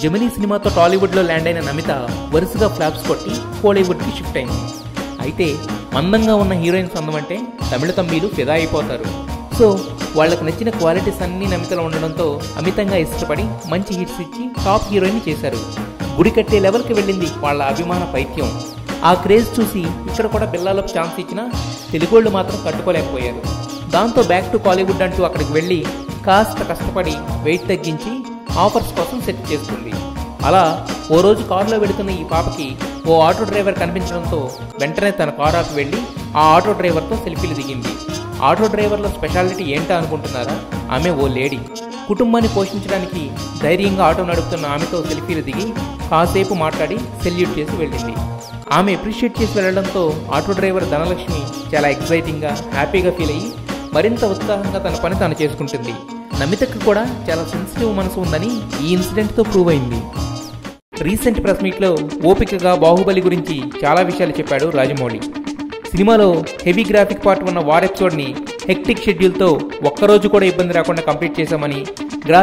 Gemini సినిమాతో టాలీవుడ్లో land అయిన నమిత వరుసగా ఫ్లాప్స్ కొట్టి కోలీవుడ్కి షిఫ్ట్ అయింది. అయితే అందంగా ఉన్న హీరోయిన్స్ అందమంటే తమిళ తమ్మిలు ఫిదా అయిపోతారు. సో వాళ్లకు నచ్చిన క్వాలిటీస్ అన్నీ నమితలో ఉండడంతో అమితంగా ఇష్టపడి మంచి హిట్స్ ఇచ్చి టాప్ హీరోయిన్ చేశారు. గుడి కట్టే లెవెల్కి వెళ్ళింది వాళ్ళ అభిమాన పైత్యం. ఆ క్రేజ్ చూసి ఇక్కడ కూడా పిల్లలకు ఛాన్స్ ఇచ్చినా తెలుగోళ్ళు మాత్రం కట్టుకోలేకపోయారు. దాంతో బ్యాక్ టు కాలీవుడ్ అంటూ అక్కడికి వెళ్ళి కాస్త కష్టపడి వెయిట్ తగ్గించి ఆఫర్స్ కోసం సెట్ చేసుకుంది. అలా ఓ రోజు కారులో వెళుతున్న ఈ పాపకి ఓ ఆటో డ్రైవర్ కనిపించడంతో వెంటనే తన కారు ఆపి వెళ్ళి ఆ ఆటో డ్రైవర్తో సెల్ఫీలు దిగింది. ఆటో డ్రైవర్ల స్పెషాలిటీ ఏంటా అనుకుంటున్నారా? ఆమె ఓ లేడీ. కుటుంబాన్ని పోషించడానికి ధైర్యంగా ఆటో నడుపుతున్న ఆమెతో సెల్ఫీలు దిగి కాసేపు మాట్లాడి సెల్యూట్ చేసి వెళ్ళింది. ఆమె అప్రిషియేట్ చేసి వెళ్లడంతో ఆటో డ్రైవర్ ధనలక్ష్మి చాలా ఎక్సైటింగ్గా హ్యాపీగా ఫీల్ అయ్యి మరింత ఉత్సాహంగా తన పని తాను చేసుకుంటుంది. నమితకు కూడా చాలా సెన్సిటివ్ మనసు ఉందని ఈ ఇన్సిడెంట్తో ప్రూవ్ అయింది. రీసెంట్ ప్రెస్ మీట్లో ఓపికగా బాహుబలి గురించి చాలా విషయాలు చెప్పాడు రాజమౌళి. సినిమాలో హెవీ గ్రాఫిక్ పార్ట్ ఉన్న వార్ ఎపిసోడ్ని హెక్టిక్ షెడ్యూల్తో ఒక్కరోజు కూడా ఇబ్బంది రాకుండా కంప్లీట్ చేశామని,